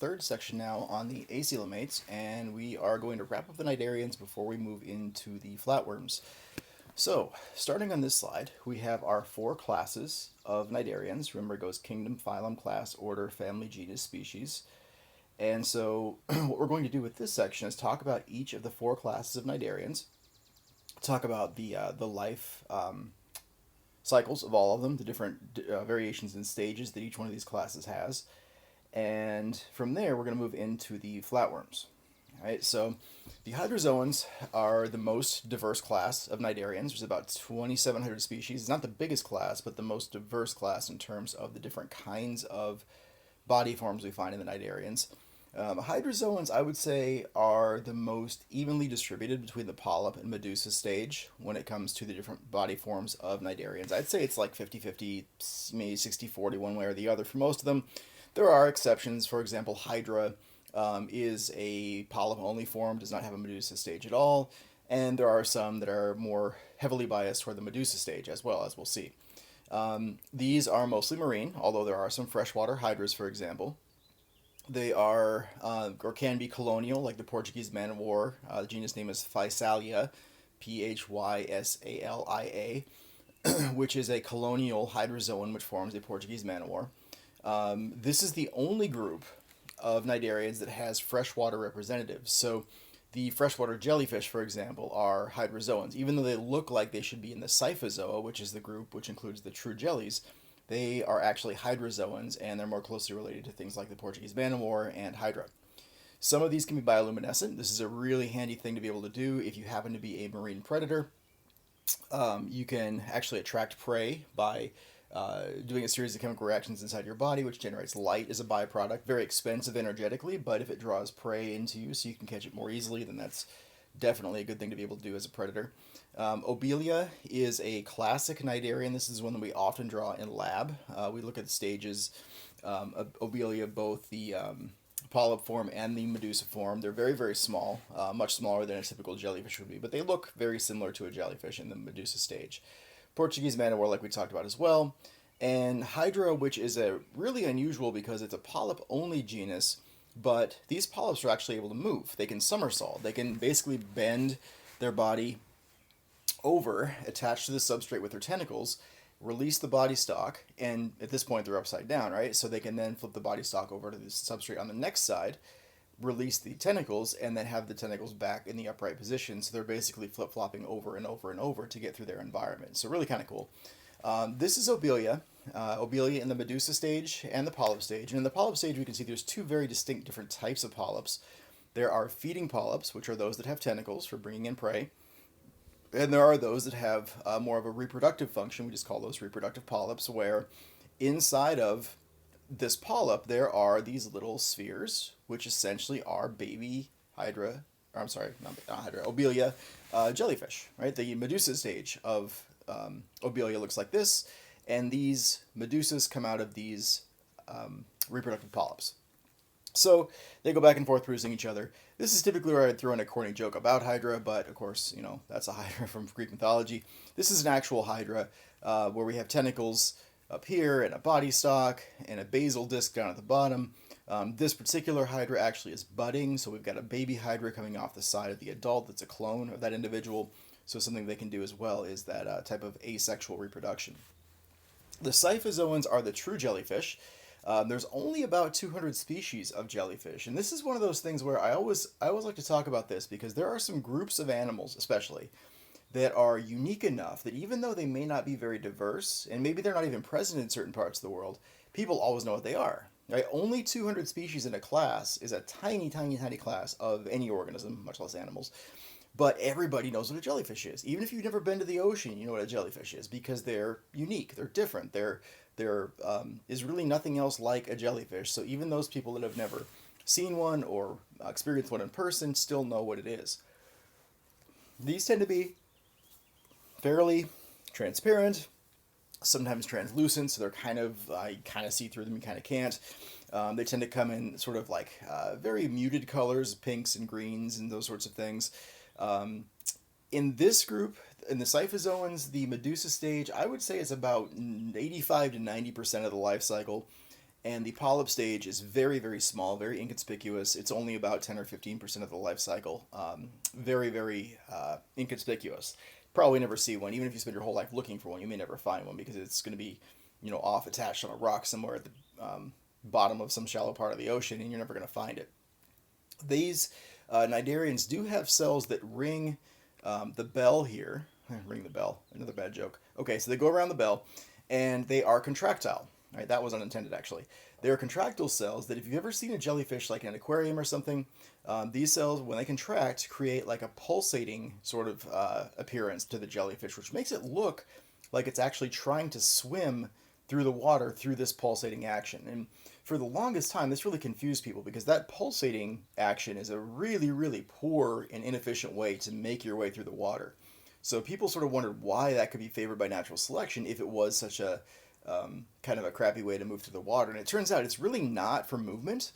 third section now on the Acoelomates, and we are going to wrap up the Cnidarians before we move into the flatworms. So, starting on this slide, we have our four classes of Cnidarians. Remember, it goes kingdom, phylum, class, order, family, genus, species. And so, what we're going to do with this section is talk about each of the four classes of Cnidarians, talk about the life cycles of all of them, the different variations and stages that each one of these classes has, and from there we're going to move into the flatworms. All right, so the hydrozoans are the most diverse class of cnidarians. There's about 2,700 species. It's not the biggest class, but the most diverse class in terms of the different kinds of body forms we find in the cnidarians. Hydrozoans, I would say, are the most evenly distributed between the polyp and medusa stage when it comes to the different body forms of cnidarians. I'd say it's like 50-50, maybe 60-40 one way or the other for most of them. There are exceptions. For example, Hydra is a polyp-only form, does not have a medusa stage at all, and there are some that are more heavily biased toward the medusa stage as well, as we'll see. These are mostly marine, although there are some freshwater hydras, for example. They are or can be colonial, like the Portuguese man of war. The genus name is Physalia, Physalia, which is a colonial hydrozoan which forms a Portuguese man of war. This is the only group of cnidarians that has freshwater representatives. So the freshwater jellyfish, for example, are hydrozoans. Even though they look like they should be in the Cyphozoa, which is the group which includes the true jellies, they are actually hydrozoans, and they're more closely related to things like the Portuguese man of war and Hydra. Some of these can be bioluminescent. This is a really handy thing to be able to do if you happen to be a marine predator. You can actually attract prey by doing a series of chemical reactions inside your body, which generates light as a byproduct. Very expensive energetically, but if it draws prey into you so you can catch it more easily, then that's definitely a good thing to be able to do as a predator. Obelia is a classic cnidarian. This is one that we often draw in lab. We look at the stages of Obelia, both the polyp form and the medusa form. They're very, very small, much smaller than a typical jellyfish would be, but they look very similar to a jellyfish in the medusa stage. Portuguese man of war, like we talked about as well, and Hydra, which is a really unusual because it's a polyp-only genus, but these polyps are actually able to move. They can somersault. They can basically bend their body over, attached to the substrate with their tentacles, release the body stalk, and at this point they're upside down, right? So they can then flip the body stalk over to the substrate on the next side, release the tentacles, and then have the tentacles back in the upright position. So they're basically flip-flopping over and over and over to get through their environment. So really kind of cool. This is Obelia. Obelia in the medusa stage and the polyp stage. And in the polyp stage, we can see there's two very distinct different types of polyps. There are feeding polyps, which are those that have tentacles for bringing in prey. And there are those that have more of a reproductive function. We just call those reproductive polyps, where inside of this polyp there are these little spheres, which essentially are baby Hydra, or I'm sorry, not Hydra, Obelia jellyfish, right? The medusa stage of Obelia looks like this, and these medusas come out of these reproductive polyps. So they go back and forth bruising each other. This is typically where I'd throw in a corny joke about Hydra, but of course, that's a Hydra from Greek mythology. This is an actual Hydra where we have tentacles up here and a body stalk and a basal disc down at the bottom. This particular Hydra actually is budding, so we've got a baby Hydra coming off the side of the adult that's a clone of that individual. So something they can do as well is that type of asexual reproduction. The Cyphozoans are the true jellyfish. There's only about 200 species of jellyfish, and this is one of those things where I always like to talk about this because there are some groups of animals, especially, that are unique enough that even though they may not be very diverse, and maybe they're not even present in certain parts of the world, people always know what they are. Right? Only 200 species in a class is a tiny, tiny, tiny class of any organism, much less animals. But everybody knows what a jellyfish is. Even if you've never been to the ocean, you know what a jellyfish is because they're unique, they're different, there is really nothing else like a jellyfish. So even those people that have never seen one or experienced one in person still know what it is. These tend to be fairly transparent, sometimes translucent, so they're I kind of see through them, you kind of can't. They tend to come in sort of like very muted colors, pinks and greens and those sorts of things. In this group, in the Cyphozoans, the medusa stage, I would say is about 85 to 90% of the life cycle. and the polyp stage is very, very small, very inconspicuous. It's only about 10 or 15% of the life cycle. Very, very inconspicuous. Probably never see one. Even if you spend your whole life looking for one, you may never find one because it's going to be, off attached on a rock somewhere at the bottom of some shallow part of the ocean, and you're never going to find it. These cnidarians do have cells that ring the bell here. Ring the bell. Another bad joke. Okay, so they go around the bell, and they are contractile. Right, that was unintended, actually. They are contractile cells that if you've ever seen a jellyfish like in an aquarium or something, these cells, when they contract, create like a pulsating sort of appearance to the jellyfish, which makes it look like it's actually trying to swim through the water through this pulsating action. And for the longest time, this really confused people because that pulsating action is a really, really poor and inefficient way to make your way through the water. So people sort of wondered why that could be favored by natural selection if it was such a kind of a crappy way to move through the water. And it turns out it's really not for movement.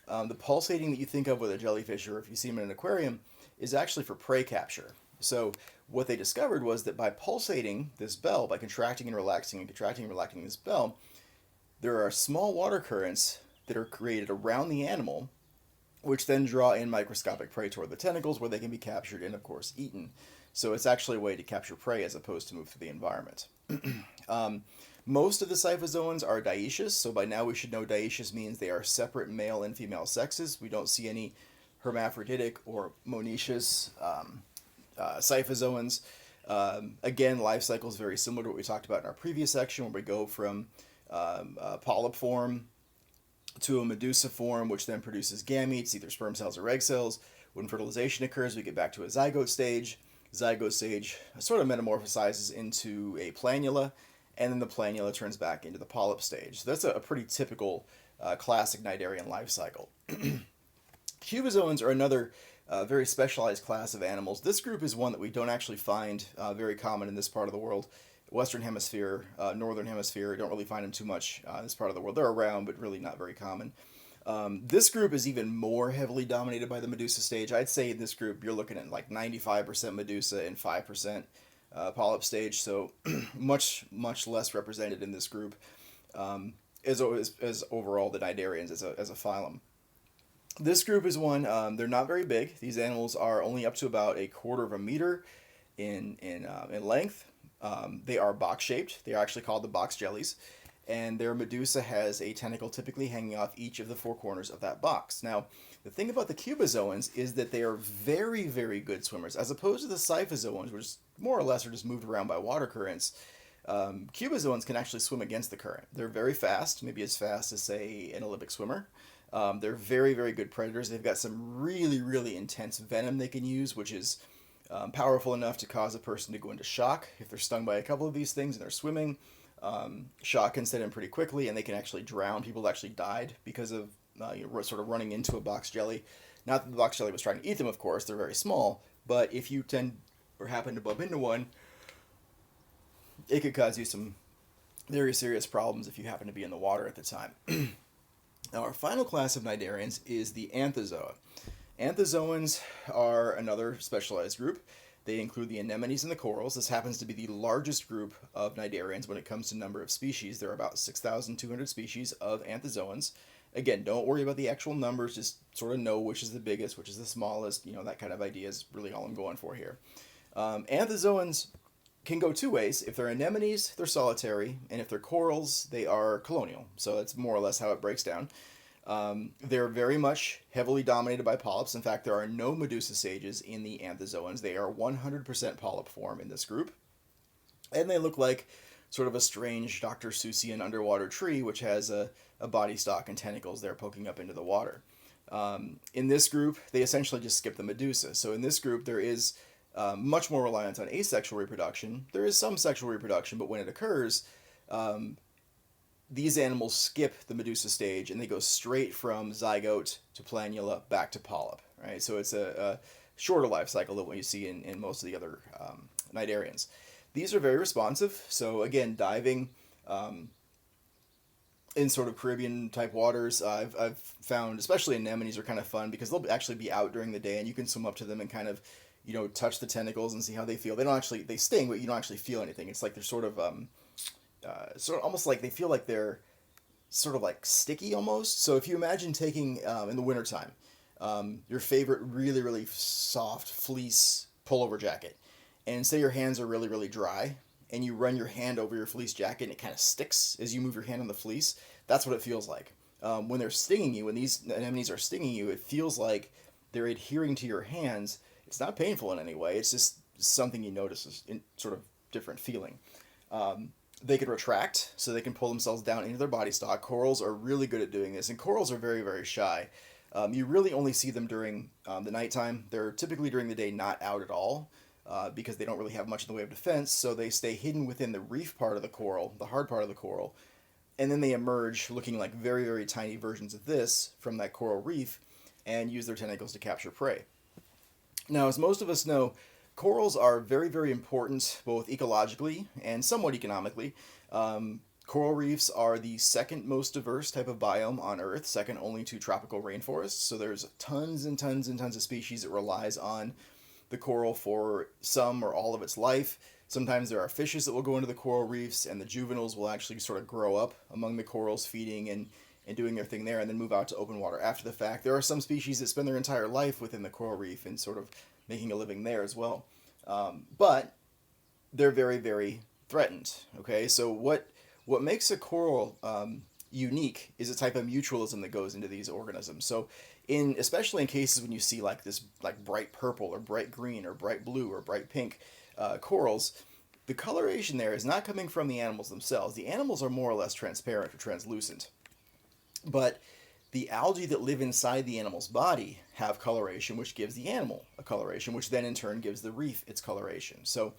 The pulsating that you think of with a jellyfish, or if you see them in an aquarium, is actually for prey capture. So what they discovered was that by pulsating this bell, by contracting and relaxing and contracting and relaxing this bell, there are small water currents that are created around the animal, which then draw in microscopic prey toward the tentacles where they can be captured and, of course, eaten. So it's actually a way to capture prey as opposed to move through the environment. Most of the scyphozoans are dioecious, so by now we should know dioecious means they are separate male and female sexes. We don't see any hermaphroditic or monoecious scyphozoans. Again, life cycle is very similar to what we talked about in our previous section, where we go from polyp form to a medusa form, which then produces gametes, either sperm cells or egg cells. When fertilization occurs, we get back to a zygote stage. Zygote stage sort of metamorphosizes into a planula, and then the planula turns back into the polyp stage. So that's a pretty typical classic cnidarian life cycle. Cubozoans are another very specialized class of animals. This group is one that we don't actually find very common in this part of the world. Western hemisphere, northern hemisphere, don't really find them too much in this part of the world. They're around, but really not very common. This group is even more heavily dominated by the medusa stage. I'd say in this group you're looking at like 95% medusa and 5% polyp stage, so much less represented in this group as overall the cnidarians as a phylum. This group is one, they're not very big. These animals are only up to about 1/4 of a meter in length. They are box-shaped. They are actually called the box jellies. And their medusa has a tentacle typically hanging off each of the 4 corners of that box. Now, the thing about the cubozoans is that they are very, very good swimmers, as opposed to the scyphozoans, which more or less are just moved around by water currents. Cubozoans can actually swim against the current. They're very fast, maybe as fast as, say, an Olympic swimmer. They're very, very good predators. They've got some really, really intense venom they can use, which is powerful enough to cause a person to go into shock if they're stung by a couple of these things and they're swimming. Shock can set in pretty quickly, and they can actually drown. People actually died because of sort of running into a box jelly. Not that the box jelly was trying to eat them, of course. They're very small, but if you tend or happen to bump into one, it could cause you some very serious problems if you happen to be in the water at the time. Now, our final class of cnidarians is the anthozoa. Anthozoans are another specialized group. They include the anemones and the corals. This happens to be the largest group of cnidarians when it comes to number of species. There are about 6,200 species of anthozoans. Again, don't worry about the actual numbers. Just sort of know which is the biggest, which is the smallest. That kind of idea is really all I'm going for here. Anthozoans can go 2 ways. If they're anemones, they're solitary, and if they're corals, they are colonial. So that's more or less how it breaks down. They're very much heavily dominated by polyps. In fact, there are no medusa stages in the anthozoans. They are 100% polyp form in this group. And they look like sort of a strange Dr. Seussian underwater tree, which has a body stalk and tentacles there poking up into the water. In this group, they essentially just skip the medusa. So in this group, there is much more reliance on asexual reproduction. There is some sexual reproduction, but when it occurs, these animals skip the medusa stage and they go straight from zygote to planula back to polyp, right? So it's a shorter life cycle than what you see in most of the other cnidarians. These are very responsive. So again, diving in sort of Caribbean type waters, I've found, especially anemones are kind of fun because they'll actually be out during the day and you can swim up to them and kind of, touch the tentacles and see how they feel. They sting, but you don't actually feel anything. It's like they're sort of almost like they feel like they're sort of like sticky almost. So if you imagine taking in the wintertime, your favorite really, really soft fleece pullover jacket, and say your hands are really, really dry, and you run your hand over your fleece jacket and it kind of sticks as you move your hand on the fleece, that's what it feels like. When they're stinging you, when these anemones are stinging you, it feels like they're adhering to your hands. It's not painful in any way, it's just something you notice is in sort of different feeling. They can retract, so they can pull themselves down into their body stock. Corals are really good at doing this, and corals are very, very shy. You really only see them during the nighttime. They're typically during the day not out at all because they don't really have much in the way of defense, so they stay hidden within the reef part of the coral, the hard part of the coral, and then they emerge looking like very, very tiny versions of this from that coral reef and use their tentacles to capture prey. Now, as most of us know, corals are very, very important both ecologically and somewhat economically. Coral reefs are the second most diverse type of biome on Earth, second only to tropical rainforests. So there's tons and tons and tons of species that relies on the coral for some or all of its life. Sometimes there are fishes that will go into the coral reefs, and the juveniles will actually sort of grow up among the corals, feeding and doing their thing there, and then move out to open water after the fact. There are some species that spend their entire life within the coral reef and sort of making a living there as well. But they're very, very threatened. Okay, so what makes a coral unique is a type of mutualism that goes into these organisms. So, especially in cases when you see like this like bright purple or bright green or bright blue or bright pink corals, the coloration there is not coming from the animals themselves. The animals are more or less transparent or translucent, but the algae that live inside the animal's body have coloration, which gives the animal a coloration, which then in turn gives the reef its coloration. So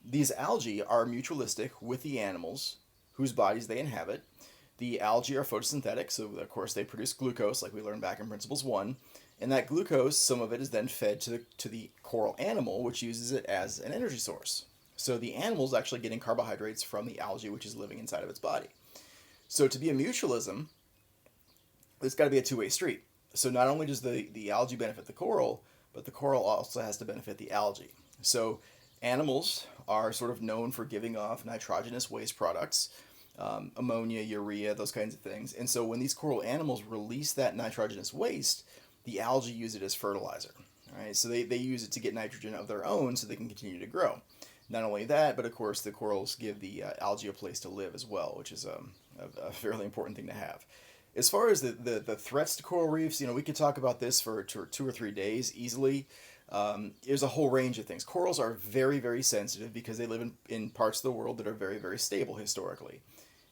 these algae are mutualistic with the animals whose bodies they inhabit. The algae are photosynthetic, so of course they produce glucose, like we learned back in Principles 1. And that glucose, some of it is then fed to the coral animal, which uses it as an energy source. So the animal is actually getting carbohydrates from the algae, which is living inside of its body. So to be a mutualism, it's got to be a two-way street. So not only does the algae benefit the coral, but the coral also has to benefit the algae. So animals are sort of known for giving off nitrogenous waste products, ammonia, urea, those kinds of things. And so when these coral animals release that nitrogenous waste, the algae use it as fertilizer. Right? So they use it to get nitrogen of their own so they can continue to grow. Not only that, but of course the corals give the algae a place to live as well, which is a fairly important thing to have. As far as the threats to coral reefs, we could talk about this for 2 or 3 days easily. There's a whole range of things. Corals are very, very sensitive because they live in parts of the world that are very, very stable historically.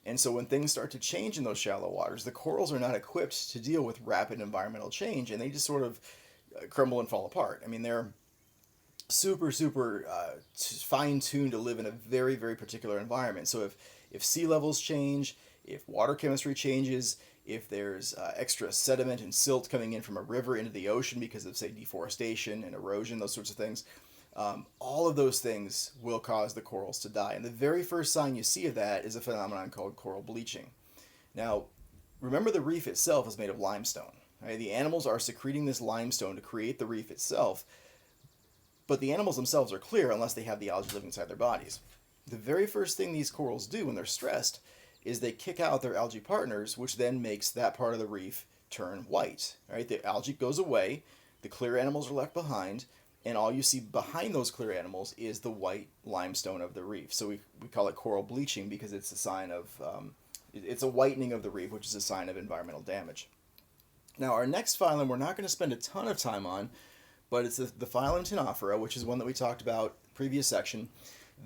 And so when things start to change in those shallow waters, the corals are not equipped to deal with rapid environmental change, and they just sort of crumble and fall apart. I mean, they're super, super fine-tuned to live in a very, very particular environment. So if sea levels change, if water chemistry changes, if there's extra sediment and silt coming in from a river into the ocean because of, say, deforestation and erosion, those sorts of things, all of those things will cause the corals to die. And the very first sign you see of that is a phenomenon called coral bleaching. Now, remember the reef itself is made of limestone. Right? The animals are secreting this limestone to create the reef itself, but the animals themselves are clear unless they have the algae living inside their bodies. The very first thing these corals do when they're stressed is they kick out their algae partners, which then makes that part of the reef turn white. Right? The algae goes away, the clear animals are left behind, and all you see behind those clear animals is the white limestone of the reef. So we call it coral bleaching because it's a sign of, it's a whitening of the reef, which is a sign of environmental damage. Now, our next phylum we're not going to spend a ton of time on, but it's the phylum Ctenophora, which is one that we talked about previous section,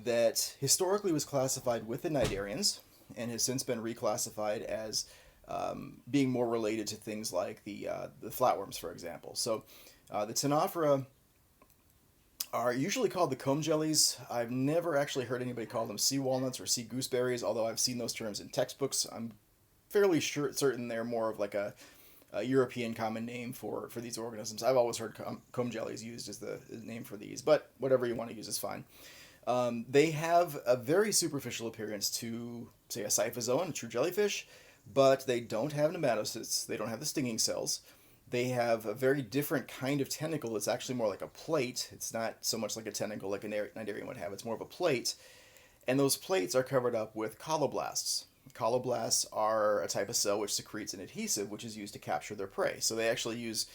that historically was classified with the cnidarians and has since been reclassified as being more related to things like the flatworms, for example. So the Ctenophora are usually called the comb jellies. I've never actually heard anybody call them sea walnuts or sea gooseberries, although I've seen those terms in textbooks. I'm fairly certain they're more of like a European common name for these organisms. I've always heard comb jellies used as the name for these, but whatever you want to use is fine. They have a very superficial appearance to, say, a scyphozoan, a true jellyfish, but they don't have nematocysts. They don't have the stinging cells. They have a very different kind of tentacle. It's actually more like a plate. It's not so much like a tentacle like a cnidarian would have. It's more of a plate. And those plates are covered up with colloblasts. Coloblasts are a type of cell which secretes an adhesive which is used to capture their prey. So they actually use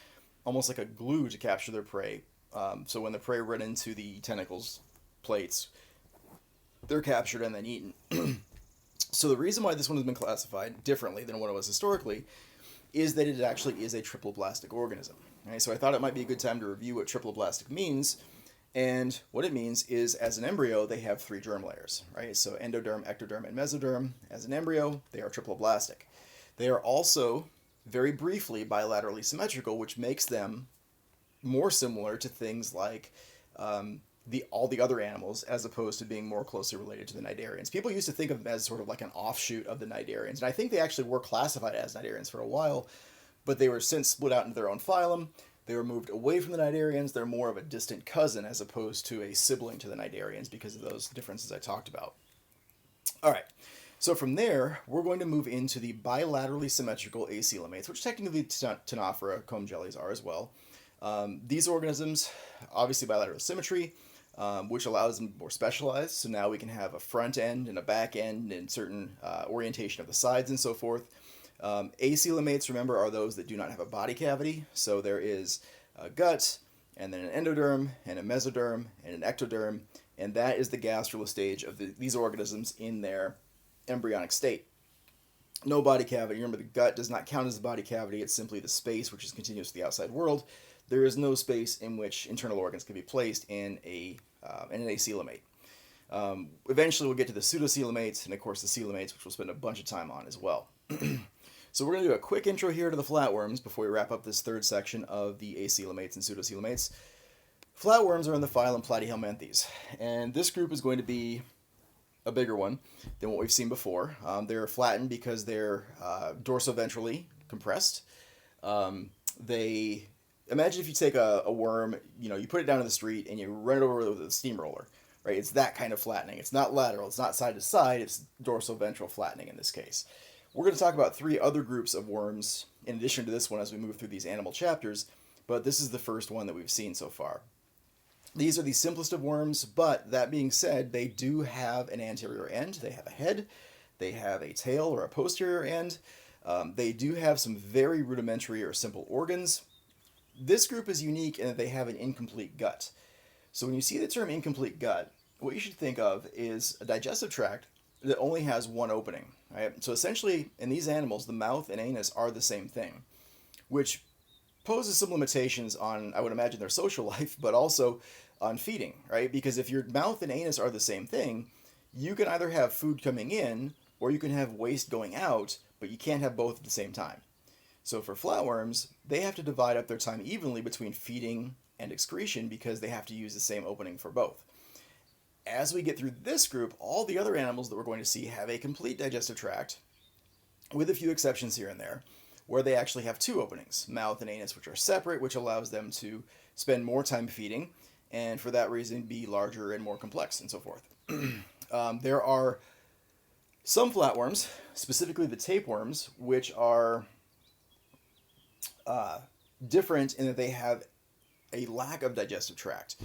almost like a glue to capture their prey. So when the prey run into the tentacles plates, they're captured and then eaten. So the reason why this one has been classified differently than what it was historically is that it actually is a triploblastic organism. Right? So I thought it might be a good time to review what triploblastic means. And what it means is, as an embryo, they have 3 germ layers, right? So endoderm, ectoderm, and mesoderm. As an embryo, they are triploblastic. They are also, very briefly, bilaterally symmetrical, which makes them more similar to things like all the other animals, as opposed to being more closely related to the cnidarians. People used to think of them as sort of like an offshoot of the cnidarians, and I think they actually were classified as cnidarians for a while, but they were since split out into their own phylum. They were moved away from the cnidarians. They're more of a distant cousin as opposed to a sibling to the cnidarians because of those differences I talked about. All right, so from there, we're going to move into the bilaterally symmetrical acoelomates, which technically Ctenophora comb jellies are as well. These organisms, obviously bilateral symmetry, which allows them to be more specialized. So now we can have a front end and a back end and certain orientation of the sides and so forth. Acoelomates, remember, are those that do not have a body cavity. So there is a gut, and then an endoderm, and a mesoderm, and an ectoderm, and that is the gastrula stage of these organisms in their embryonic state. No body cavity. Remember, the gut does not count as a body cavity. It's simply the space which is continuous to the outside world. There is no space in which internal organs can be placed in an acoelomate. Eventually, we'll get to the pseudocoelomates, and of course the coelomates, which we'll spend a bunch of time on as well. So we're going to do a quick intro here to the flatworms before we wrap up this third section of the acoelomates and pseudocoelomates. Flatworms are in the phylum Platyhelminthes, and this group is going to be a bigger one than what we've seen before. They're flattened because they're dorsoventrally compressed. Imagine if you take a worm, you put it down in the street and you run it over with a steamroller, right? It's that kind of flattening. It's not lateral. It's not side to side. It's dorsoventral flattening in this case. We're going to talk about 3 other groups of worms in addition to this one as we move through these animal chapters, but this is the first one that we've seen so far. These are the simplest of worms, but that being said, they do have an anterior end. They have a head. They have a tail or a posterior end. They do have some very rudimentary or simple organs. This group is unique in that they have an incomplete gut. So when you see the term incomplete gut, what you should think of is a digestive tract that only has one opening, right? So essentially, in these animals, the mouth and anus are the same thing, which poses some limitations on, I would imagine, their social life, but also on feeding, right? Because if your mouth and anus are the same thing, you can either have food coming in or you can have waste going out, but you can't have both at the same time. So for flatworms, they have to divide up their time evenly between feeding and excretion because they have to use the same opening for both. As we get through this group, all the other animals that we're going to see have a complete digestive tract, with a few exceptions here and there, where they actually have 2 openings, mouth and anus, which are separate, which allows them to spend more time feeding, and for that reason be larger and more complex and so forth. There are some flatworms, specifically the tapeworms, which are different in that they have a lack of digestive tract.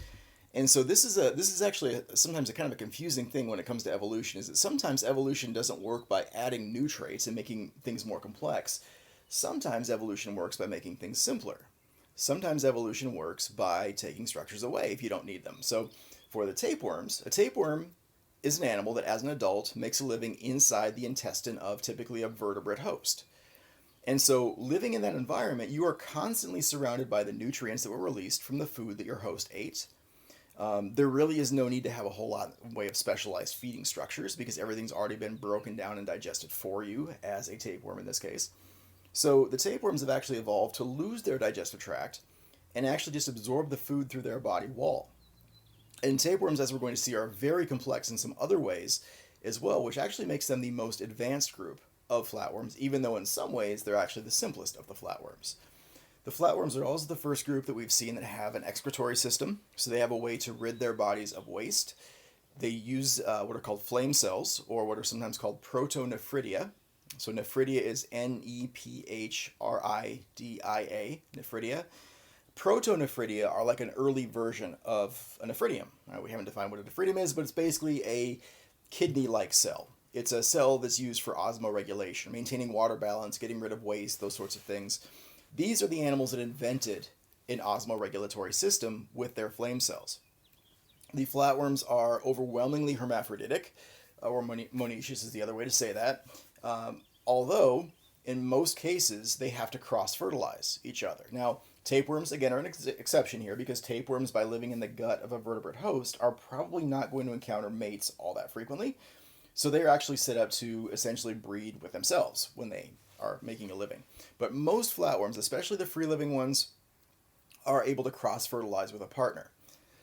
And so this is actually sometimes a kind of a confusing thing when it comes to evolution, is that sometimes evolution doesn't work by adding new traits and making things more complex. Sometimes evolution works by making things simpler. Sometimes evolution works by taking structures away if you don't need them. So for the tapeworms, a tapeworm is an animal that as an adult makes a living inside the intestine of typically a vertebrate host. And so living in that environment, you are constantly surrounded by the nutrients that were released from the food that your host ate. There really is no need to have a whole lot in way of specialized feeding structures because everything's already been broken down and digested for you as a tapeworm in this case. So the tapeworms have actually evolved to lose their digestive tract and actually just absorb the food through their body wall. And tapeworms, as we're going to see, are very complex in some other ways as well, which actually makes them the most advanced group of flatworms, even though in some ways they're actually the simplest of the flatworms. The flatworms are also the first group that we've seen that have an excretory system, so they have a way to rid their bodies of waste. They use what are called flame cells, or what are sometimes called protonephridia. So nephridia is Nephridia, nephridia. Protonephridia are like an early version of a nephridium. We haven't defined what a nephridium is, but it's basically a kidney-like cell. It's a cell that's used for osmoregulation, maintaining water balance, getting rid of waste, those sorts of things. These are the animals that invented an osmoregulatory system with their flame cells. The flatworms are overwhelmingly hermaphroditic, or monoecious is the other way to say that, although in most cases they have to cross-fertilize each other. Now, tapeworms, again, are an exception here because tapeworms, by living in the gut of a vertebrate host, are probably not going to encounter mates all that frequently. So they're actually set up to essentially breed with themselves when they are making a living. But most flatworms, especially the free-living ones, are able to cross-fertilize with a partner.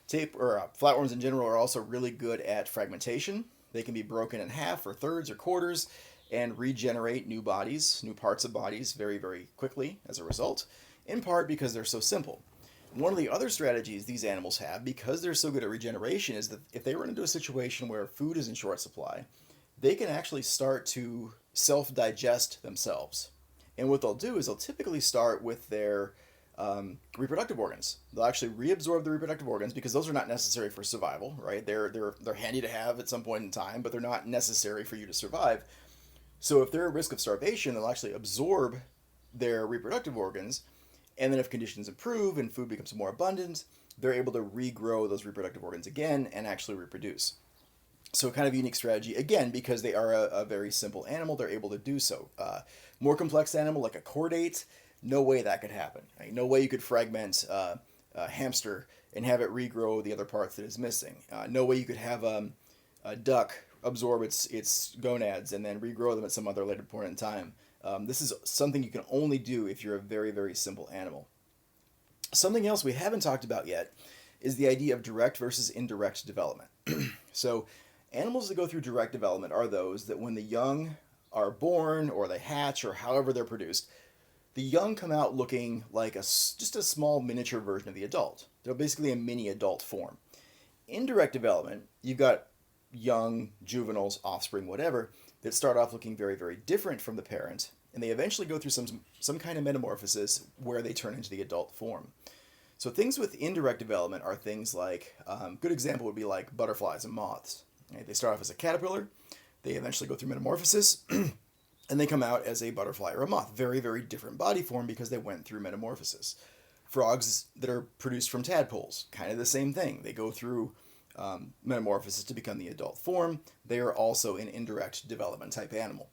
Flatworms in general are also really good at fragmentation. They can be broken in half or thirds or quarters and regenerate new bodies, new parts of bodies very, very quickly as a result, in part because they're so simple. One of the other strategies these animals have, because they're so good at regeneration, is that if they run into a situation where food is in short supply, they can actually start to self-digest themselves. And what they'll do is they'll typically start with their reproductive organs. They'll actually reabsorb the reproductive organs because those are not necessary for survival, right? They're handy to have at some point in time, but they're not necessary for you to survive. So if they're at risk of starvation, they'll actually absorb their reproductive organs, and then if conditions improve and food becomes more abundant, they're able to regrow those reproductive organs again and actually reproduce. So kind of unique strategy, again, because they are a very simple animal, they're able to do so. More complex animal like a chordate, no way that could happen. Right? No way you could fragment a hamster and have it regrow the other parts that is missing. No way you could have a duck absorb its gonads and then regrow them at some other later point in time. This is something you can only do if you're a very, very simple animal. Something else we haven't talked about yet is the idea of direct versus indirect development. So animals that go through direct development are those that when the young are born or they hatch or however they're produced, the young come out looking like just a small miniature version of the adult. They're basically a mini adult form. Indirect development, you've got young, juveniles, offspring, whatever, that start off looking very, very different from the parent, and they eventually go through some kind of metamorphosis where they turn into the adult form. So things with indirect development are things like, good example would be like butterflies and moths. Right? They start off as a caterpillar, they eventually go through metamorphosis, and they come out as a butterfly or a moth. Very, very different body form because they went through metamorphosis. Frogs that are produced from tadpoles, kind of the same thing. They go through metamorphosis to become the adult form. They are also an indirect development type animal.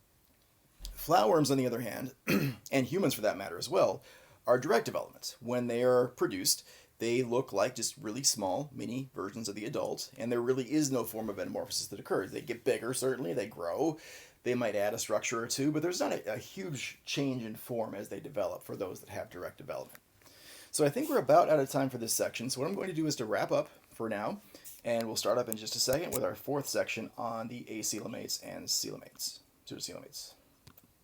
Flatworms, on the other hand, and humans for that matter as well, are direct development. When they are produced, they look like just really small, mini versions of the adult, and there really is no form of metamorphosis that occurs. They get bigger, certainly, they grow, they might add a structure or two, but there's not a huge change in form as they develop for those that have direct development. So I think we're about out of time for this section, so what I'm going to do is to wrap up for now, and we'll start up in just a second with our fourth section on the acoelomates and coelomates, pseudocoelomates.